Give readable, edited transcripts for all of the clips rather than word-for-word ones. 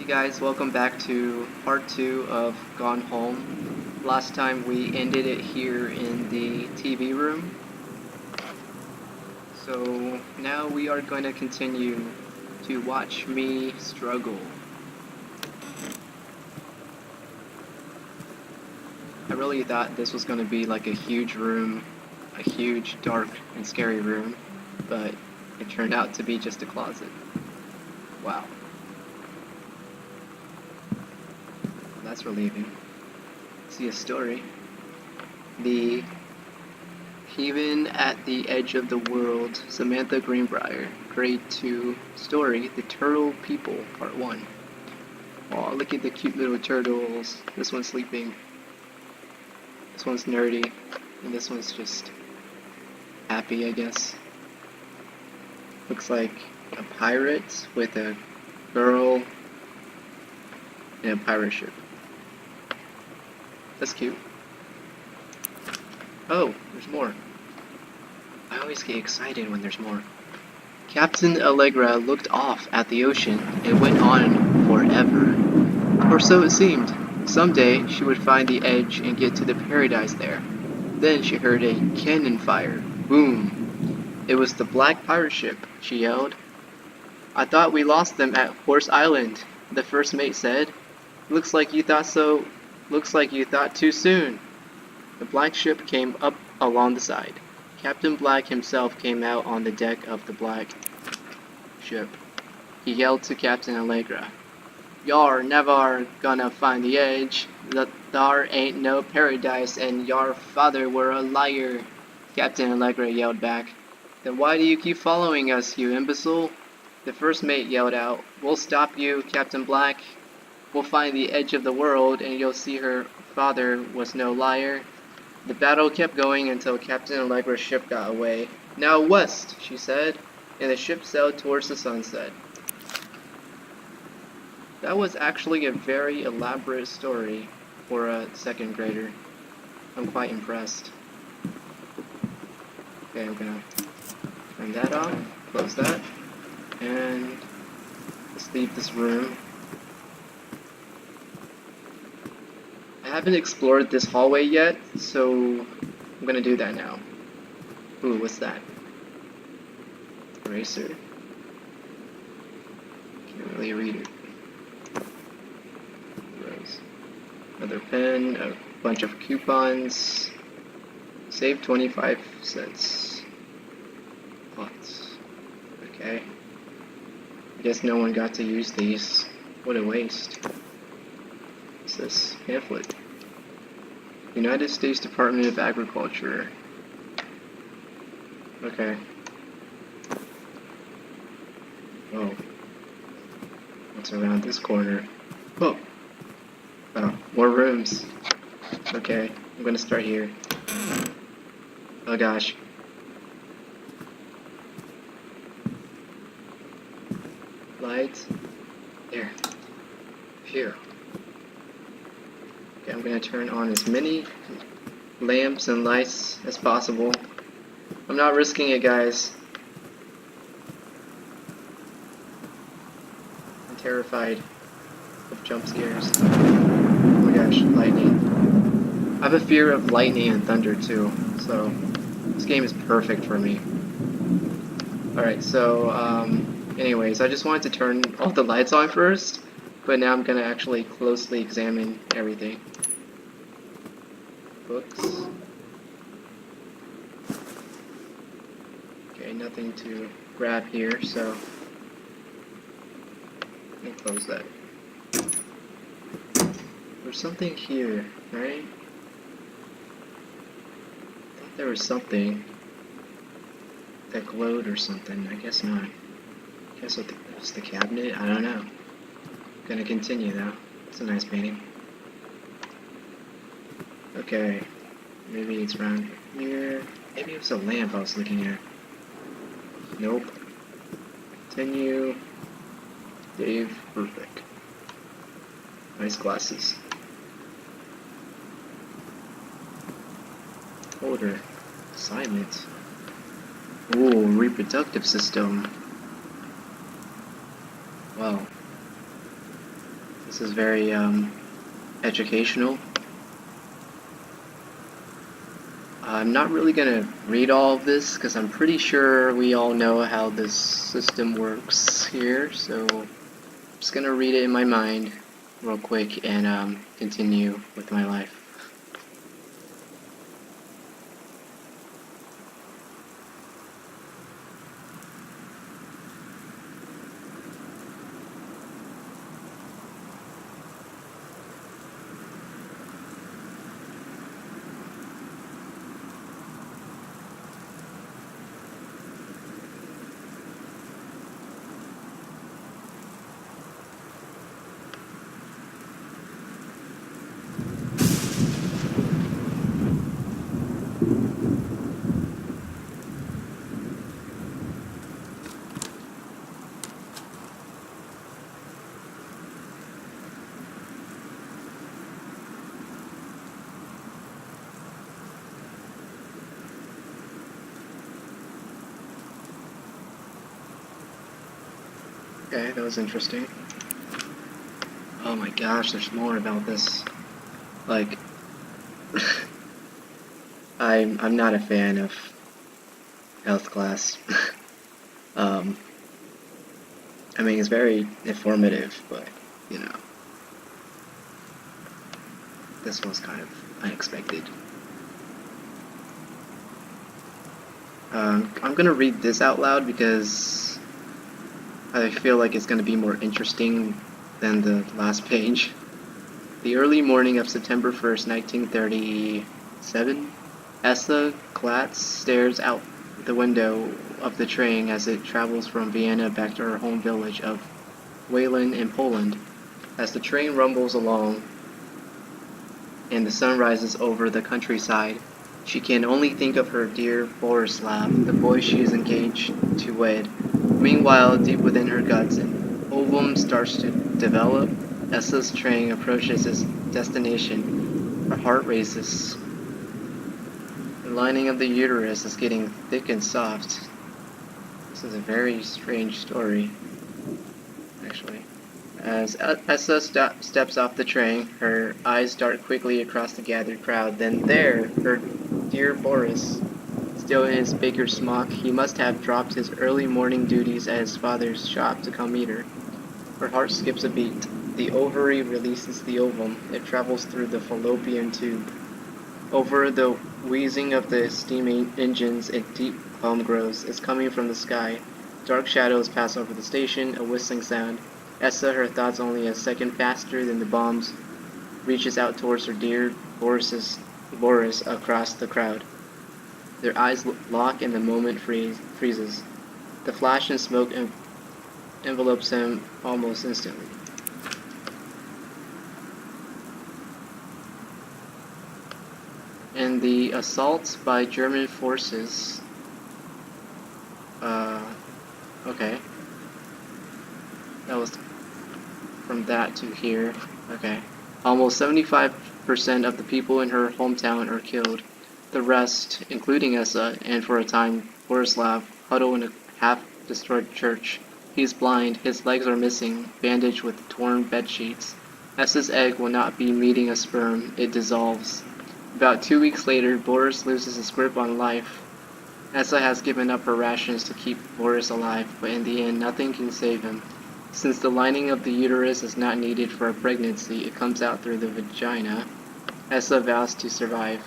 guys, welcome back to part 2 of Gone Home. Last time we ended it here in the TV room. So now we are going to continue to watch me struggle. I really thought this was going to be like a huge room, a huge, dark, and scary room, but it turned out to be just a closet. Wow. That's relieving. See a story. The Haven at the Edge of the World, Samantha Greenbrier, Grade 2 story, The Turtle People, Part 1. Aw, look at the cute little turtles. This one's sleeping. This one's nerdy. And this one's just happy, I guess. Looks like a pirate with a girl in a pirate ship. That's cute. Oh, there's more. I always get excited when there's more. Captain Allegra looked off at the ocean. It went on forever. Or so it seemed. Someday she would find the edge and get to the paradise there. Then she heard a cannon fire. Boom. It was the Black Pirate ship, she yelled. I thought we lost them at Horse Island, the first mate said. Looks like you thought so. Looks like you thought too soon. The black ship came up along the side. Captain Black himself came out on the deck of the black ship. He yelled to Captain Allegra. Y'ar never gonna find the edge. Thar ain't no paradise and your father were a liar. Captain Allegra yelled back. Then why do you keep following us, you imbecile? The first mate yelled out. We'll stop you, Captain Black. We'll find the edge of the world and you'll see her father was no liar. The battle kept going until Captain Allegra's ship got away. Now west, she said, and the ship sailed towards the sunset. That was actually a very elaborate story for a second grader. I'm quite impressed. Okay, I'm gonna turn that off, close that, and let's leave this room. I haven't explored this hallway yet, so I'm gonna do that now. Ooh, what's that? Eraser. Can't really read it. Rose. Another pen, a bunch of coupons. Save 25 cents. Pots. Okay. I guess no one got to use these. What a waste. What's this? Pamphlet. United States Department of Agriculture. Okay. Oh. What's around this corner? Oh! Oh, more rooms. Okay, I'm gonna start here. Oh gosh. Lights. There. Phew. Okay, I'm gonna turn on as many lamps and lights as possible. I'm not risking it, guys. I'm terrified of jump scares. Oh my gosh, lightning. I have a fear of lightning and thunder too, so this game is perfect for me. Alright, so anyways, I just wanted to turn all the lights on first, but now I'm gonna actually closely examine everything. Books. Okay, nothing to grab here, so let me close that. There's something here, right? I thought there was something that glowed or something. I guess not. I guess it was the cabinet. I don't know. Gonna continue though. It's a nice painting. Okay, maybe it's around here. Maybe it was a lamp I was looking at. Nope. Continue. Dave Brubeck. Nice glasses. Holder. Silent. Ooh, reproductive system. Wow. This is very educational. I'm not really gonna read all of this because I'm pretty sure we all know how this system works here, so I'm just gonna read it in my mind real quick and continue with my life. Okay, that was interesting. Oh my gosh, there's more about this. Like, I'm not a fan of health class. um, I mean, it's very informative, but you know, this was kind of unexpected. I'm gonna read this out loud because I feel like it's gonna be more interesting than the last page. The early morning of September 1st, 1937, Essa Klatz stares out the window of the train as it travels from Vienna back to her home village of Wayland in Poland. As the train rumbles along and the sun rises over the countryside, she can only think of her dear Borislav, the boy she is engaged to wed. Meanwhile, deep within her guts, an ovum starts to develop. Essa's train approaches its destination. Her heart races. The lining of the uterus is getting thick and soft. This is a very strange story, actually. As Essa steps off the train, her eyes dart quickly across the gathered crowd. Then there, her dear Boris, still in his baker's smock. He must have dropped his early morning duties at his father's shop to come meet her. Her heart skips a beat. The ovary releases the ovum. It travels through the fallopian tube. Over the wheezing of the steam engines, a deep hum grows. It's coming from the sky. Dark shadows pass over the station, a whistling sound. Essa, her thoughts only a second faster than the bombs, reaches out towards her dear Boris across the crowd. Their eyes lock and the moment freezes. The flash and smoke envelopes him almost instantly. And the assault by German forces. Okay. That was from that to here. Okay. Almost 75% of the people in her hometown are killed. The rest, including Essa, and for a time, Borislav, huddle in a half-destroyed church. He's blind, his legs are missing, bandaged with torn bedsheets. Essa's egg will not be meeting a sperm, it dissolves. About 2 weeks later, Boris loses his grip on life. Essa has given up her rations to keep Boris alive, but in the end, nothing can save him. Since the lining of the uterus is not needed for a pregnancy, it comes out through the vagina. Essa vows to survive.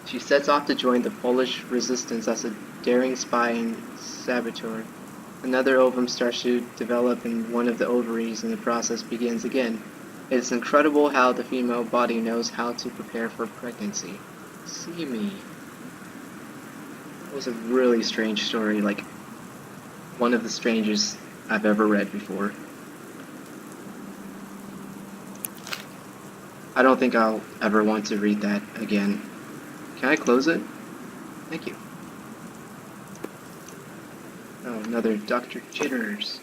She sets off to join the Polish resistance as a daring spy and saboteur. Another ovum starts to develop in one of the ovaries, and the process begins again. It is incredible how the female body knows how to prepare for pregnancy. See me. It was a really strange story, like one of the strangest I've ever read before. I don't think I'll ever want to read that again. Can I close it? Thank you. Oh, another Dr. Jitters.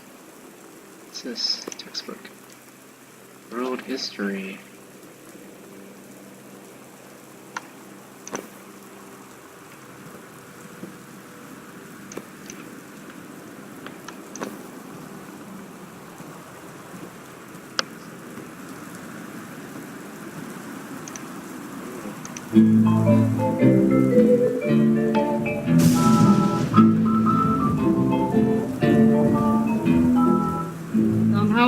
What's this? Textbook. World history. Somehow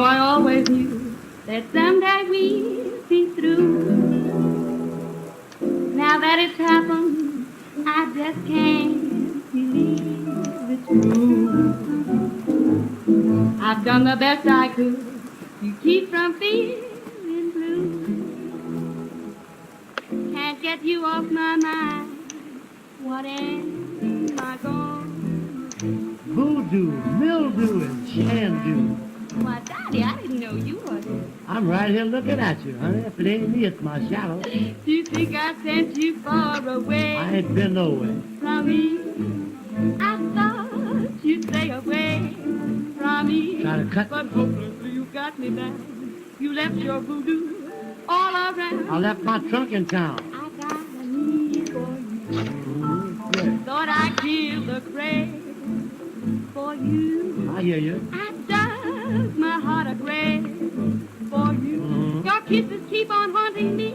I always knew that someday we'd be through. Now that it's happened, I just can't believe it's true. I've done the best I could to keep from feeling blue. Can't get you off my mind. What am I gonna do? Voodoo, mildew, and shandu. Why, Daddy, I didn't know you were here. I'm right here looking at you, honey. If it ain't me, it's my shadow. Do you think I sent you far away I ain't been nowhere. from me? I thought you'd stay away from me. Try to cut But hopelessly you got me back. You left your voodoo all around. I left my trunk in town. I got a need for you. Yeah, Thought I'd kill the crave for you. I hear you. I dug my heart a grave for you. Your kisses keep on haunting me.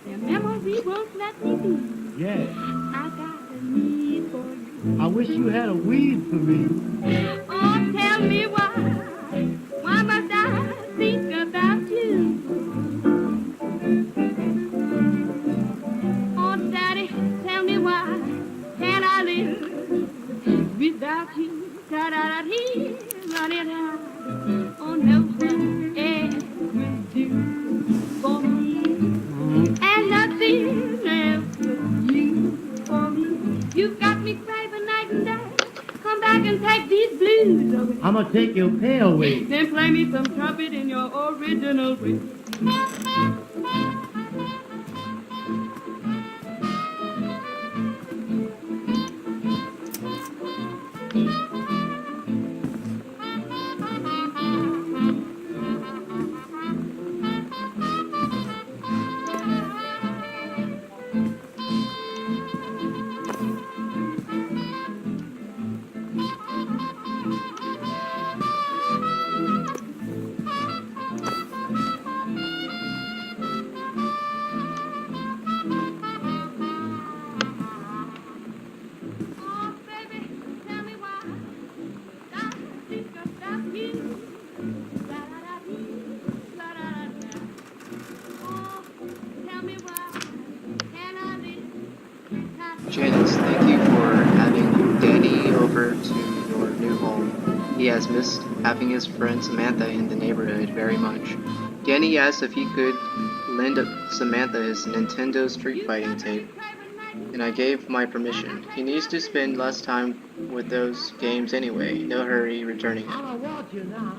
Their memory won't let me be. Yeah. I got a need for you. I wish you had a weed for me. Oh, tell me why. Why must I think about you? Oh, Daddy, tell me why. Can I live without you? Da-da-da-dee, running high. Oh, no one else will do for me. And nothing else will do for me. You've got me craving night and day. Come back and take these blues away. I'm gonna take your pay away. Then play me some trumpet in your original way. Oh, baby, tell me why. I think about you. La-da-da-dee, la-da-da-da. Oh, tell me why. Can I live without you? Janice, thank you for having Danny over to your new home. He has missed having his friend Samantha in the neighborhood very much. Danny asked if he could lend Samantha his Nintendo Street Fighting tape, and I gave my permission. He needs to spend less time with those games anyway. No hurry returning it. I don't want you now.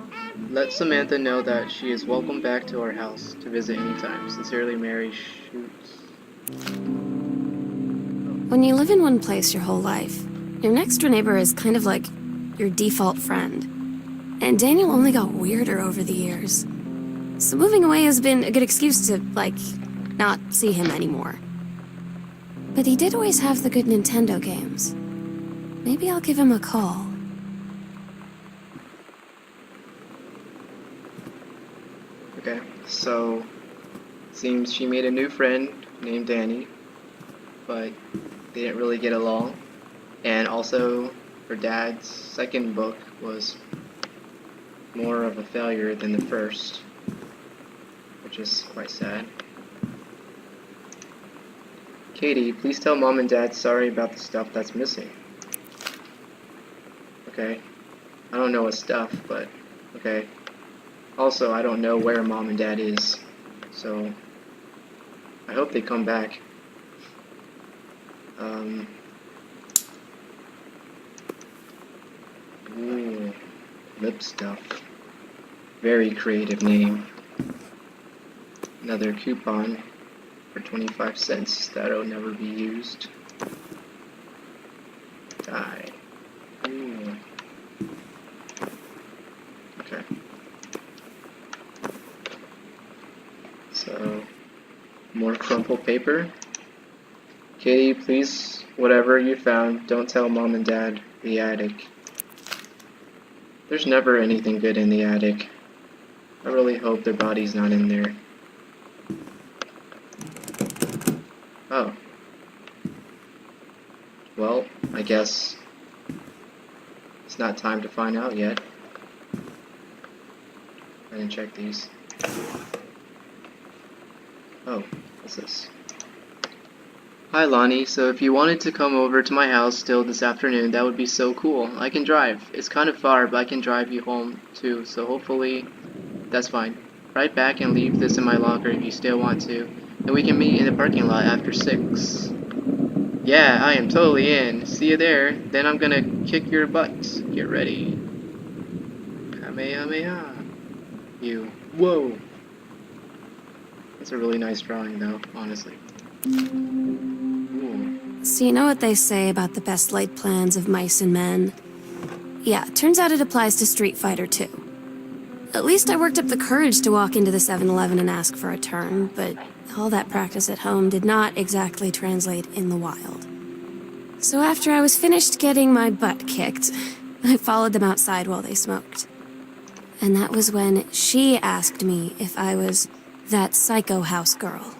Let Samantha know that she is welcome back to our house to visit anytime. Sincerely, Mary Shoots. When you live in one place your whole life, your next door neighbor is kind of like your default friend. And Daniel only got weirder over the years. So moving away has been a good excuse to, not see him anymore. But he did always have the good Nintendo games. Maybe I'll give him a call. Okay, so seems she made a new friend named Danny, but they didn't really get along. And also, her dad's second book was more of a failure than the first, which is quite sad. Katie, please tell Mom and Dad sorry about the stuff that's missing. Okay. I don't know what stuff, but okay. Also, I don't know where Mom and Dad is, so I hope they come back. Ooh, lip stuff. Very creative name. Another coupon for 25 cents that'll never be used. Die. Ooh. Okay. So, more crumpled paper. Katie, please, whatever you found, don't tell Mom and Dad the attic. There's never anything good in the attic. I really hope their body's not in there. Oh, Well, I guess it's not time to find out yet. I didn't check these. Oh, what's this? Hi Lonnie, so if you wanted to come over to my house still this afternoon, that would be so cool. I can drive. It's kind of far, but I can drive you home too, so hopefully that's fine. Right back and leave this in my locker if you still want to, and we can meet in the parking lot after 6. Yeah, I am totally in. See you there. Then I'm gonna kick your butt. Get ready. Kamehameha. You. Whoa. That's a really nice drawing though, honestly. Ooh. So you know what they say about the best laid plans of mice and men? Yeah, turns out it applies to Street Fighter too. At least I worked up the courage to walk into the 7-Eleven and ask for a turn, but all that practice at home did not exactly translate in the wild. So after I was finished getting my butt kicked, I followed them outside while they smoked. And that was when she asked me if I was that psycho house girl.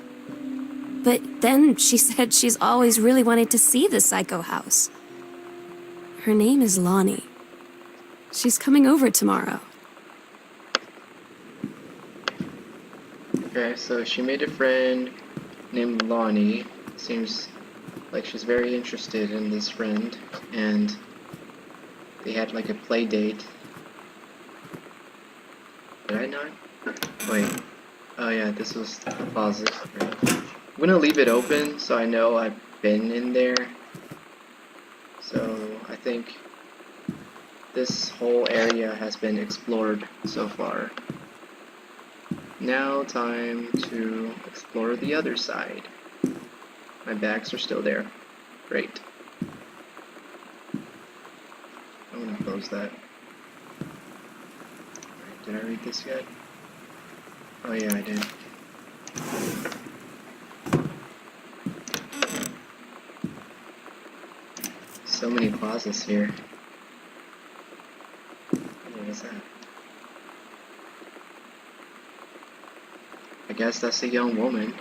But then she said she's always really wanted to see the psycho house. Her name is Lonnie. She's coming over tomorrow. Okay, so she made a friend named Lonnie. Seems like she's very interested in this friend, and they had like a play date. Did I not? Wait. Oh yeah, this was the closet. Right. I'm gonna leave it open so I know I've been in there. So I think this whole area has been explored so far. Now time to explore the other side. My bags are still there. Great. I'm gonna close that. Alright, did I read this yet? Oh yeah, I did. So many closets here. What is that? I guess that's a young woman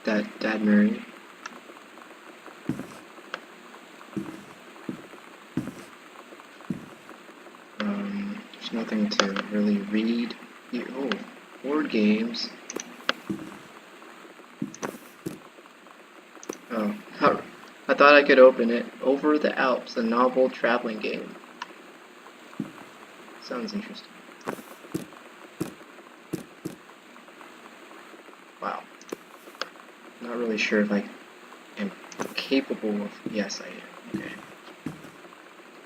that Dad married. There's nothing to really read here. Oh, board games. Oh, I thought I could open it. Over the Alps, a novel traveling game. Sounds interesting. Wow. Not really sure if I am capable of... Yes, I am. Okay.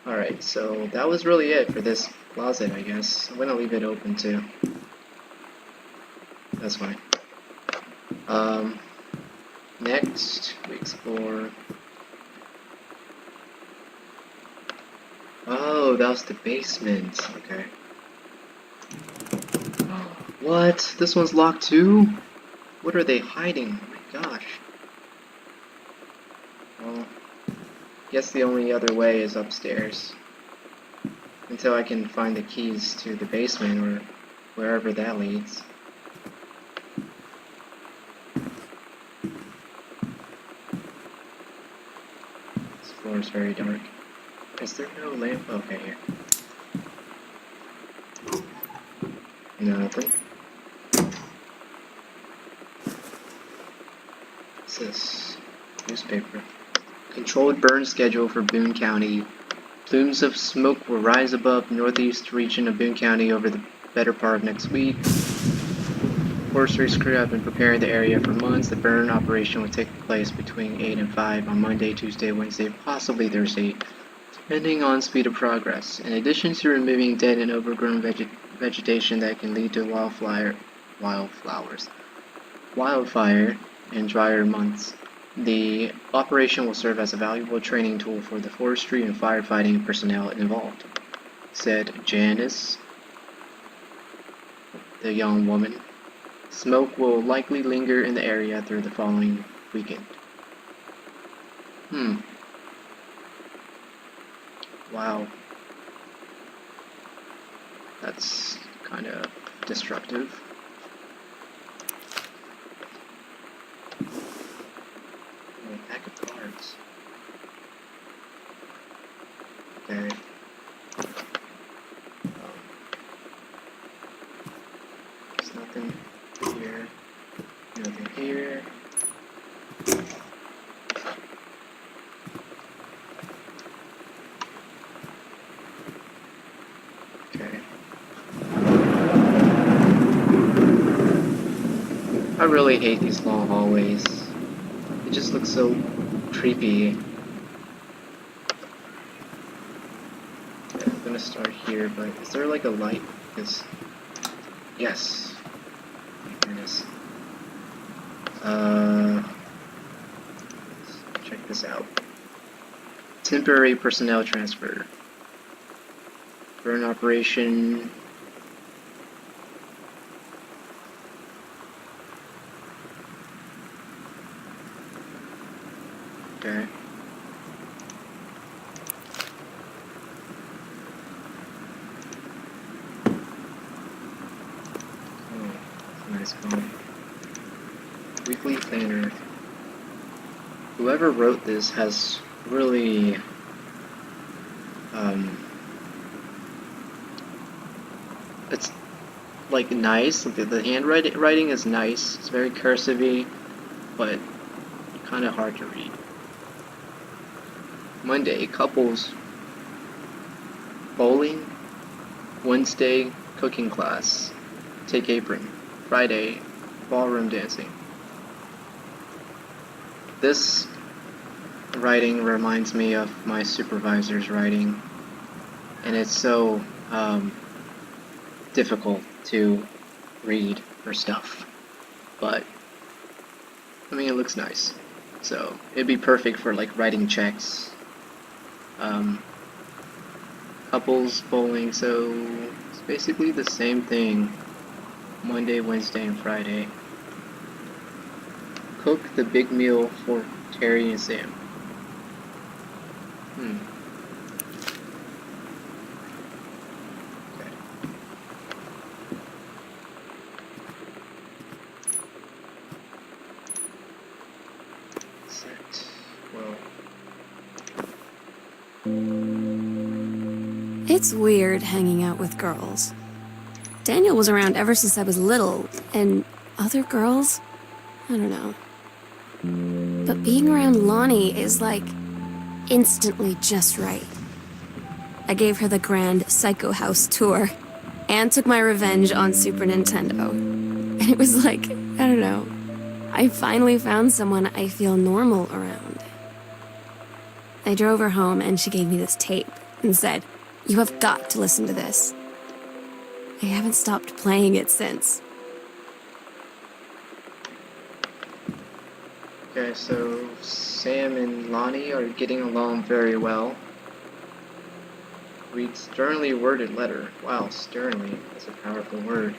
Alright, so that was really it for this closet, I guess. I'm gonna leave it open too. That's fine. Next, we explore... Oh, that was the basement. Okay. What? This one's locked too? What are they hiding? Oh my gosh. Well, guess the only other way is upstairs. Until I can find the keys to the basement or wherever that leads. This floor is very dark. Is there no lamp? Okay, here. Nothing. What's this? Newspaper. Controlled burn schedule for Boone County. Plumes of smoke will rise above northeast region of Boone County over the better part of next week. Forestry crew have been preparing the area for months. The burn operation will take place between 8 and 5 on Monday, Tuesday, Wednesday, possibly Thursday, depending on speed of progress. In addition to removing dead and overgrown vegetation that can lead to wildfire in drier months, the operation will serve as a valuable training tool for the forestry and firefighting personnel involved, said Janice, the young woman. Smoke will likely linger in the area through the following weekend. Wow. That's kind of destructive. A pack of cards. nothing here. Nothing here. Okay. I really hate these long hallways. It just looks so creepy. Okay, I'm gonna start here, but is there like a light? Because yes. There it is. Let's check this out. Temporary personnel transfer. Burn operation. Okay. Oh, nice phone. Weekly planner. Whoever wrote this has really it's like nice. The handwriting is nice. It's very cursive-y, but kind of hard to read. Monday, couples bowling. Wednesday, cooking class. Take apron. Friday, ballroom dancing. This writing reminds me of my supervisor's writing, and it's so difficult to read her stuff, but I mean, it looks nice, so it'd be perfect for like writing checks. Couples bowling, so it's basically the same thing. Monday, Wednesday, and Friday. Cook the big meal for Terry and Sam. Okay. Set. Well. It's weird hanging out with girls. Daniel was around ever since I was little, and other girls? I don't know. But being around Lonnie is like instantly just right. I gave her the grand Psycho House tour and took my revenge on Super Nintendo. And it was like, I don't know, I finally found someone I feel normal around. I drove her home and she gave me this tape and said, "You have got to listen to this." I haven't stopped playing it since. Okay, so Sam and Lonnie are getting along very well. Read sternly worded letter. Wow, sternly. That's a powerful word.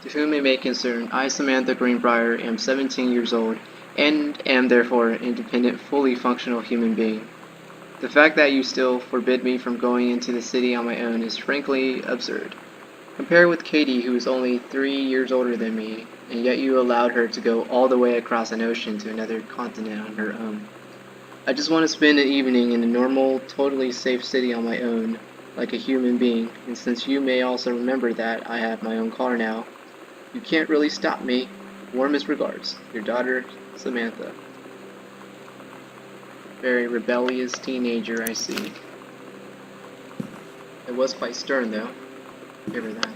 To whom it may concern, I, Samantha Greenbrier, am 17 years old and am therefore an independent, fully functional human being. The fact that you still forbid me from going into the city on my own is frankly absurd. Compare with Katie, who is only 3 years older than me, and yet you allowed her to go all the way across an ocean to another continent on her own. I just want to spend an evening in a normal, totally safe city on my own, like a human being, and since you may also remember that I have my own car now, you can't really stop me. Warmest regards, your daughter, Samantha. Very rebellious teenager, I see. It was quite stern, though. Give her that.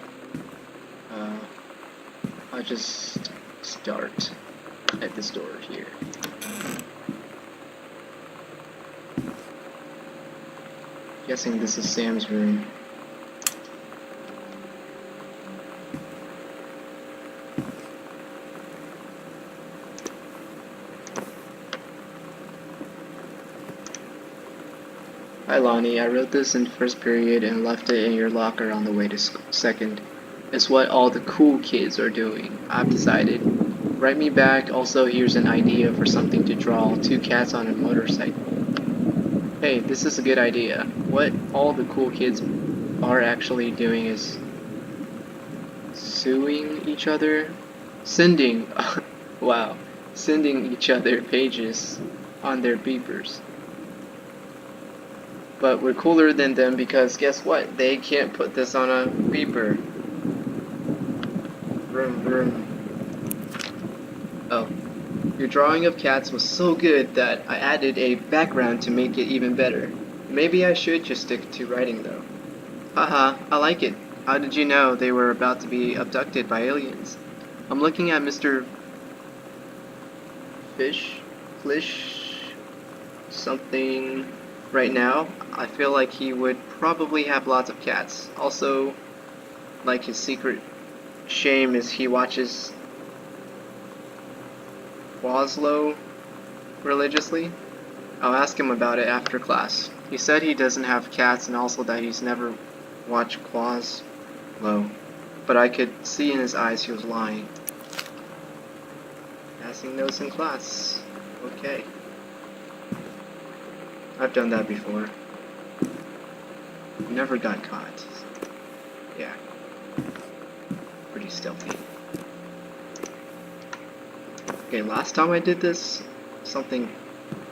I'll just start at this door here. Guessing this is Sam's room. Hi Lonnie, I wrote this in first period and left it in your locker on the way to second. It's what all the cool kids are doing. I've decided. Write me back. Also, here's an idea for something to draw. 2 cats on a motorcycle. Hey, this is a good idea. What all the cool kids are actually doing is suing each other? Sending, wow, sending each other pages on their beepers. But we're cooler than them because guess what? They can't put this on a beeper. Vroom, vroom. Oh. Your drawing of cats was so good that I added a background to make it even better. Maybe I should just stick to writing though. Haha, I like it. How did you know they were about to be abducted by aliens? I'm looking at Mr. Flish, something right now. I feel like he would probably have lots of cats. Also, like his secret shame is he watches Quaslow religiously. I'll ask him about it after class. He said he doesn't have cats and also that he's never watched Quaslow. But I could see in his eyes he was lying. Passing notes in class. Okay. I've done that before. Never got caught. Yeah. Pretty stealthy. Okay, last time I did this, something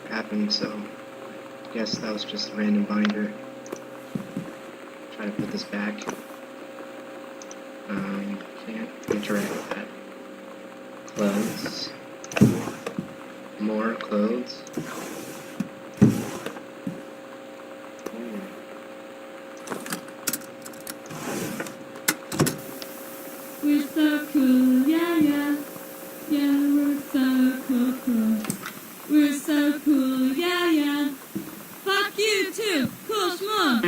happened, so I guess that was just a random binder. Try to put this back. Can't interact with that. Clothes. More clothes. Ooh. We're so cool, yeah, yeah. Yeah, we're so cool. We're so cool, yeah, yeah. Fuck you too, cool schmuck.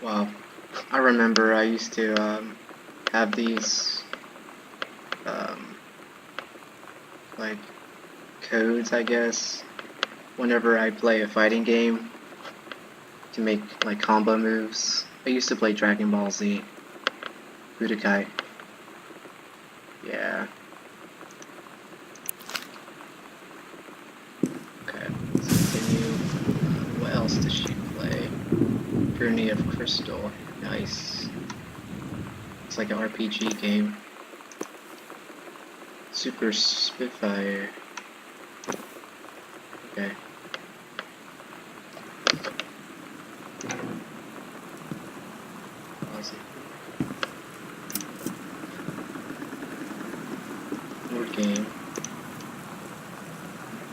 Wow. I remember I used to have these like codes, I guess, whenever I play a fighting game to make like combo moves. I used to play Dragon Ball Z, Budokai. Yeah. Okay, let's continue. What else does she play? Journey of Crystal. Nice. It's like an RPG game. Super Spitfire. Okay. Pause it. More game.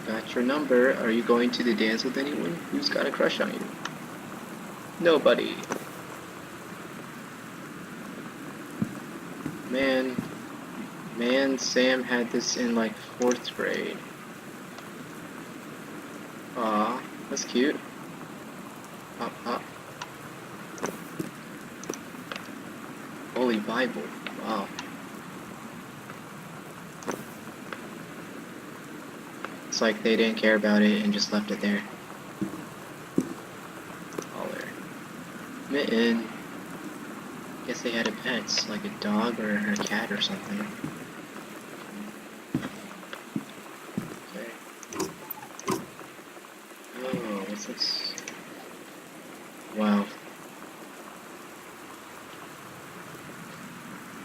Got your number. Are you going to the dance with anyone? Who's got a crush on you? Nobody. Man, Sam had this in like 4th grade. Aw, that's cute. Pop, pop. Holy Bible. Wow. It's like they didn't care about it and just left it there. Collar. Mitten. Guess they had a pet, like a dog or a cat or something. Okay. Oh, what's this? Wow.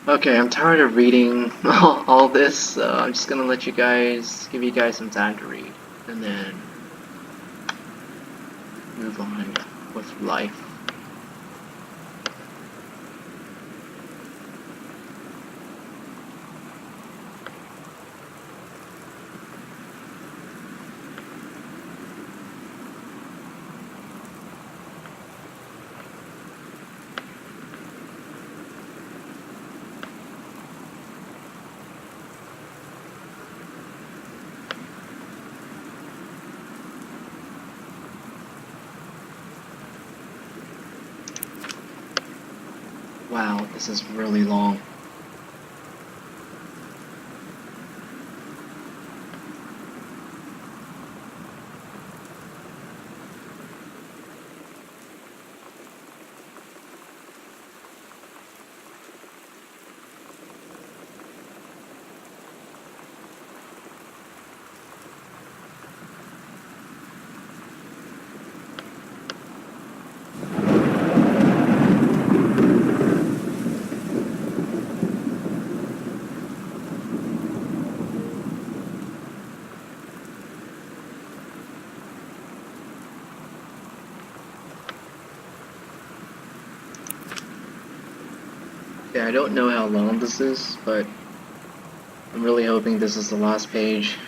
Okay, I'm tired of reading all this, so I'm just gonna let you guys, give you guys some time to read, and then move on with life. Wow, this is really long. Yeah, I don't know how long this is, but I'm really hoping this is the last page.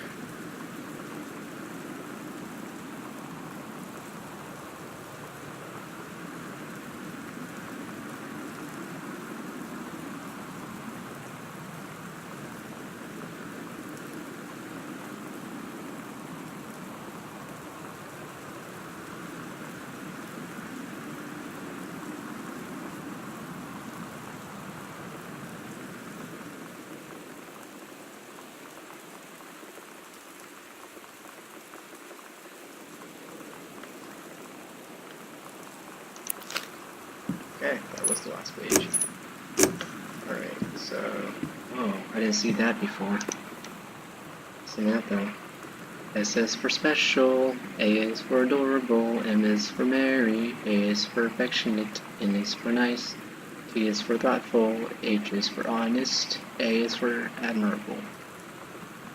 Okay, that was the last page. Alright, so... Oh, I didn't see that before. See that though. S is for special, A is for adorable, M is for merry, A is for affectionate, N is for nice, T is for thoughtful, H is for honest, A is for admirable.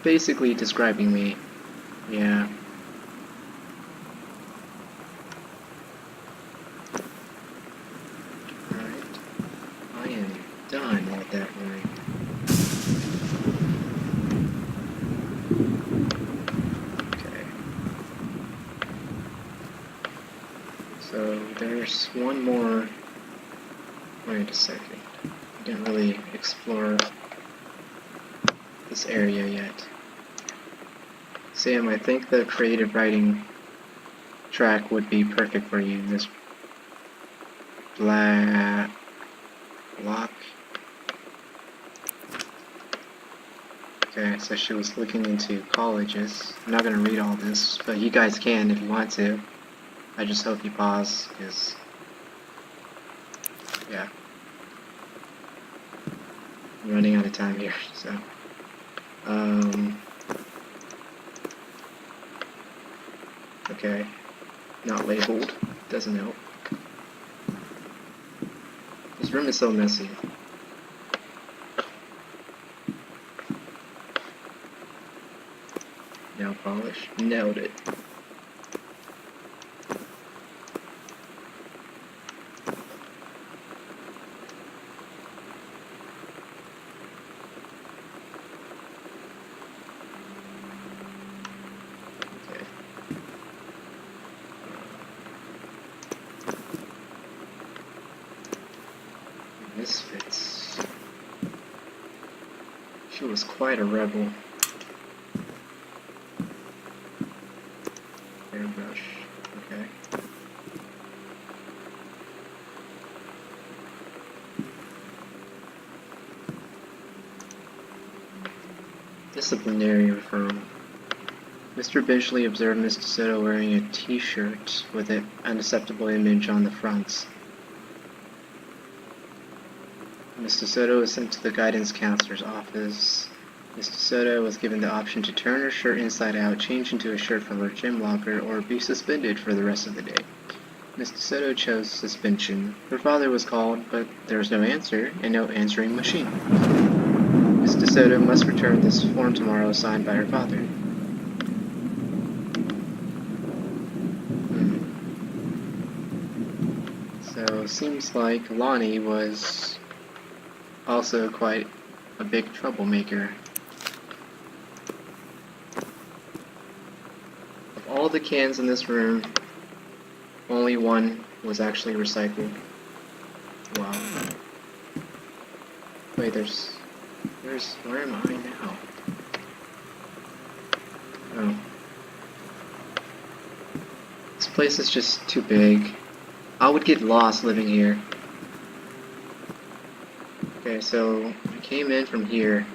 Basically describing me. Yeah. Alright. I am done with that word. Okay. So there's one more. Wait a second. I didn't really explore this area yet. Sam, I think the creative writing track would be perfect for you. This block. Okay, so she was looking into colleges. I'm not gonna read all this, but you guys can if you want to. I just hope you pause, because... yeah. I'm running out of time here, so... Okay. Not labeled. Doesn't help. This room is so messy. Nail polish. Nailed it. Misfits. She was quite a rebel. Airbrush. Okay. Disciplinary referral. Mr. Benchley observed Miss DeSoto wearing a t-shirt with an unacceptable image on the front. Miss DeSoto was sent to the guidance counselor's office. Miss DeSoto was given the option to turn her shirt inside out, change into a shirt from her gym locker, or be suspended for the rest of the day. Miss DeSoto chose suspension. Her father was called, but there was no answer, and no answering machine. Miss DeSoto must return this form tomorrow signed by her father. So, seems like Lonnie was also quite a big troublemaker. Of all the cans in this room, only one was actually recycled. Wow. Wait, where am I now? Oh. This place is just too big. I would get lost living here. Okay, so I came in from here.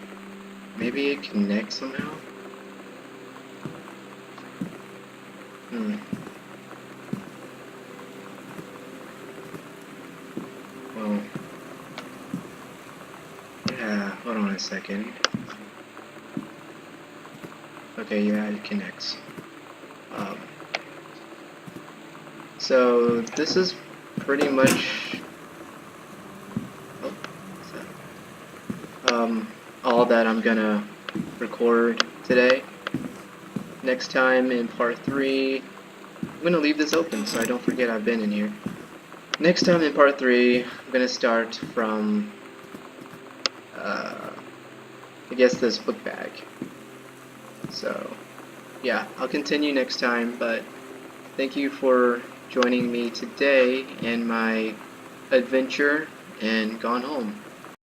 Maybe it connects somehow? Well, yeah, hold on a second. Okay, yeah, it connects. So this is pretty much all that I'm gonna record today. Next time in part 3, I'm gonna leave this open so I don't forget I've been in here. Next time in part 3, I'm gonna start from I guess this book bag. So yeah, I'll continue next time, but thank you for joining me today in my adventure and Gone Home.